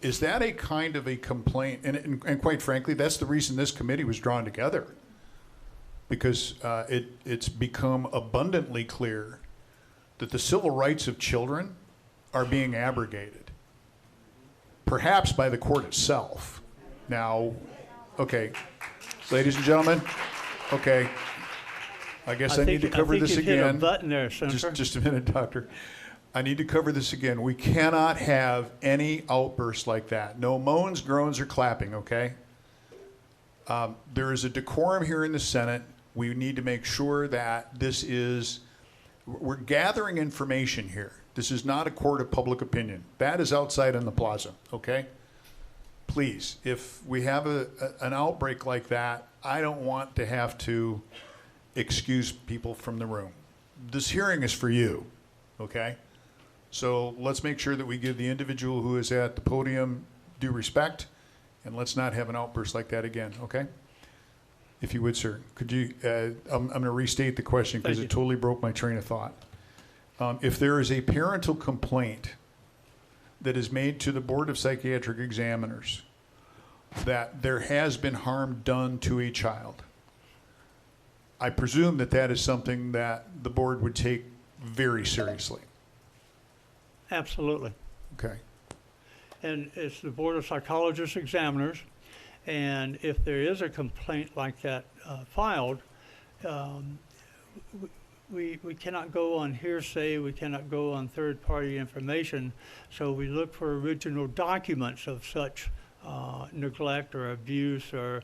is that a kind of a complaint? And quite frankly, that's the reason this committee was drawn together, because it's become abundantly clear that the civil rights of children are being abrogated, perhaps by the court itself. Now, okay, ladies and gentlemen, okay, I guess I need to cover this again. Hit a button there, Senator. Just a minute, Doctor. I need to cover this again. We cannot have any outbursts like that. No moans, groans, or clapping, okay? There is a decorum here in the Senate. We need to make sure that we're gathering information here. This is not a court of public opinion. That is outside on the plaza, okay? Please, if we have an outbreak like that, I don't want to have to excuse people from the room. This hearing is for you, okay? So let's make sure that we give the individual who is at the podium due respect, and let's not have an outburst like that again, okay? If you would, sir, could you, I'm going to restate the question because it totally broke my train of thought. If there is a parental complaint that is made to the Board of Psychiatric Examiners that there has been harm done to a child, I presume that that is something that the board would take very seriously. Absolutely. Okay. And it's the Board of Psychologists Examiners, and if there is a complaint like that filed, we cannot go on hearsay, we cannot go on third-party information, so we look for original documents of such neglect or abuse or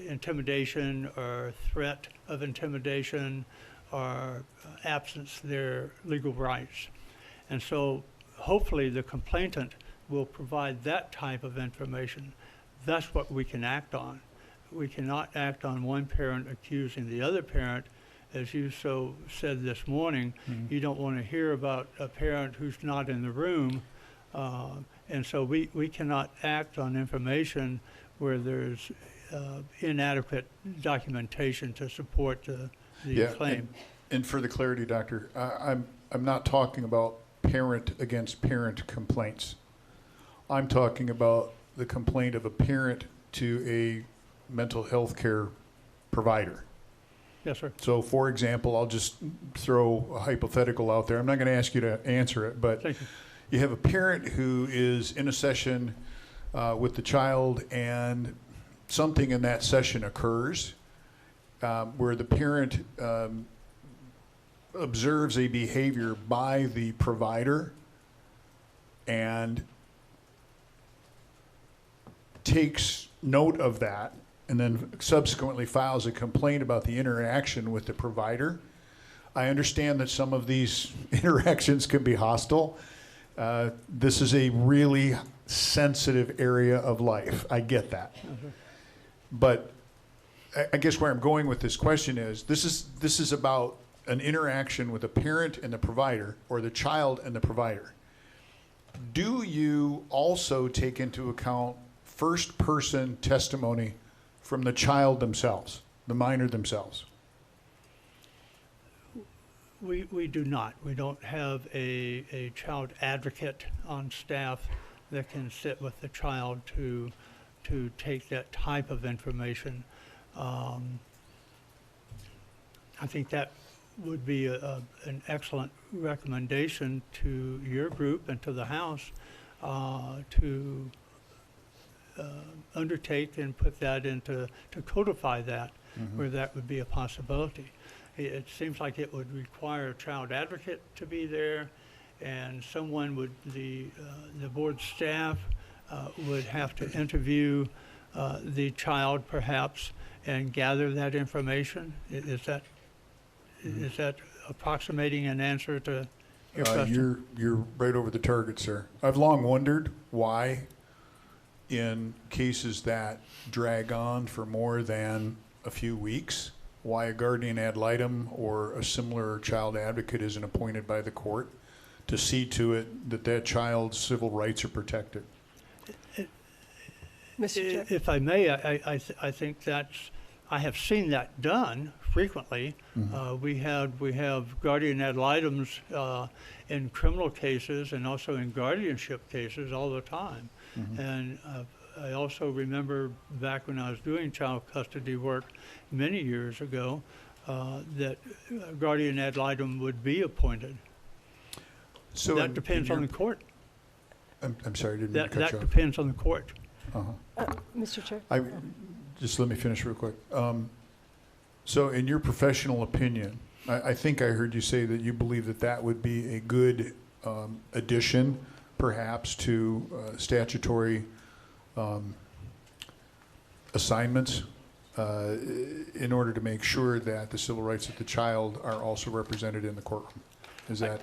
intimidation or threat of intimidation or absence of their legal rights. And so hopefully the complainant will provide that type of information. That's what we can act on. We cannot act on one parent accusing the other parent. As you so said this morning, you don't want to hear about a parent who's not in the room. And so we cannot act on information where there's inadequate documentation to support the claim. And for the clarity, Doctor, I'm not talking about parent against parent complaints. I'm talking about the complaint of a parent to a mental health care provider. Yes, sir. So, for example, I'll just throw a hypothetical out there. I'm not going to ask you to answer it, but you have a parent who is in a session with the child, and something in that session occurs where the parent observes a behavior by the provider and takes note of that, and then subsequently files a complaint about the interaction with the provider. I understand that some of these interactions can be hostile. This is a really sensitive area of life. I get that. But I guess where I'm going with this question is, this is about an interaction with a parent and the provider, or the child and the provider. Do you also take into account first-person testimony from the child themselves, the minor themselves? We do not. We don't have a child advocate on staff that can sit with the child to take that type of information. I think that would be an excellent recommendation to your group and to the House to undertake and put that to codify that, where that would be a possibility. It seems like it would require a child advocate to be there, and someone would, the board staff would have to interview the child perhaps and gather that information. Is that approximating an answer to your question? You're right over the target, sir. I've long wondered why, in cases that drag on for more than a few weeks, why a guardian ad litem or a similar child advocate isn't appointed by the court to see to it that that child's civil rights are protected. If I may, I think that's I have seen that done frequently. We have guardian ad litems in criminal cases and also in guardianship cases all the time. And I also remember back when I was doing child custody work many years ago that guardian ad litem would be appointed. So That depends on the court. I'm sorry, I didn't mean to cut That you off. depends on the court. Mr. Chair? Just let me finish real quick. So in your professional opinion, I think I heard you say that you believe that that would be a good addition, perhaps, to statutory assignments in order to make sure that the civil rights of the child are also represented in the courtroom. Is that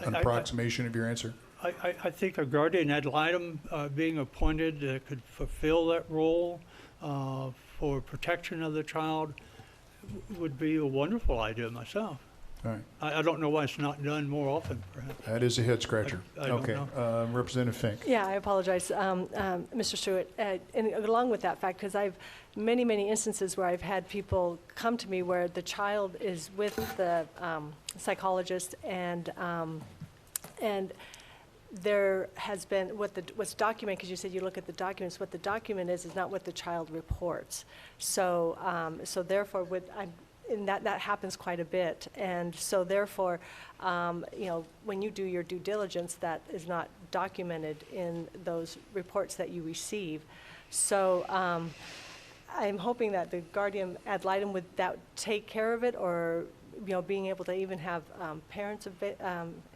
an approximation of your answer? I think a guardian ad litem being appointed could fulfill that role for protection of the child would be a wonderful idea myself. All right. I don't know why it's not done more often, perhaps. That is a head scratcher. I don't Okay. know. Representative Fink. Yeah, I apologize, Mr. Stewart. And along with that fact, because I've many instances where I've had people come to me where the child is with the psychologist and there has been what's documented, because you said you look at the documents. What the document is not what the child reports. So therefore, and that happens quite a bit. And so therefore, when you do your due diligence, that is not documented in those reports that you receive. So I'm hoping that the guardian ad litem would that take care of it, or being able to even have parents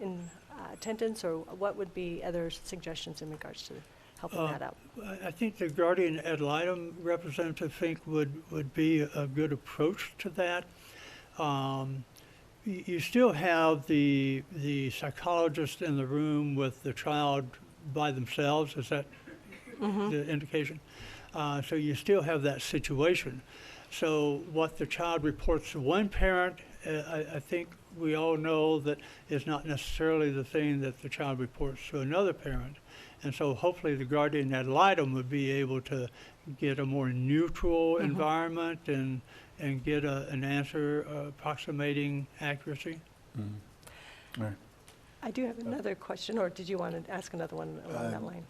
in attendance, or what would be other suggestions in regards to helping that out? I think the guardian ad litem, Representative Fink, would be a good approach to that. You still have the psychologist in the room with the child by themselves. Is that the indication? So you still have that situation. So what the child reports to one parent, I think we all know that is not necessarily the thing that the child reports to another parent. And so hopefully the guardian ad litem would be able to get a more neutral environment and get an answer approximating accuracy. All right. I do have another question, or did you want to ask another one along that line?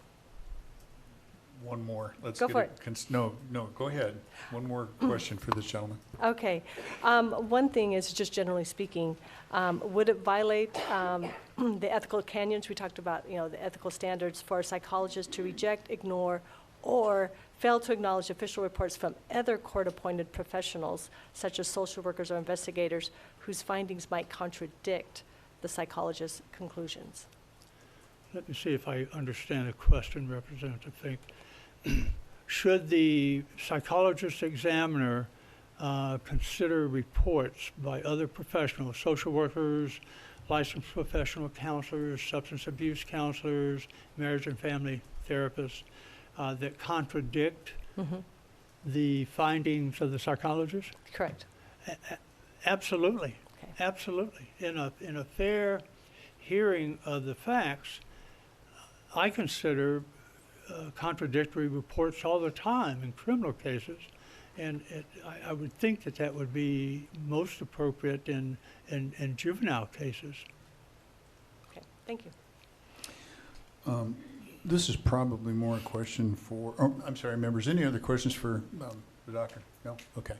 One more. Let's Go get for it. No, go ahead. One more question for this gentleman. Okay. One thing is, just generally speaking, would it violate the ethical canyons? We talked about, the ethical standards for psychologists to reject, ignore, or fail to acknowledge official reports from other court-appointed professionals, such as social workers or investigators, whose findings might contradict the psychologist's conclusions. Let me see if I understand the question, Representative Fink. Should the psychologist examiner consider reports by other professionals, social workers, licensed professional counselors, substance abuse counselors, marriage and family therapists, that contradict the findings of the psychologist? Correct. Absolutely. Okay. Absolutely. In a fair hearing of the facts, I consider contradictory reports all the time in criminal cases, and I would think that would be most appropriate in juvenile cases. Okay. Thank you. This is probably more a question for, I'm sorry, members, any other questions for the doctor? No? Okay.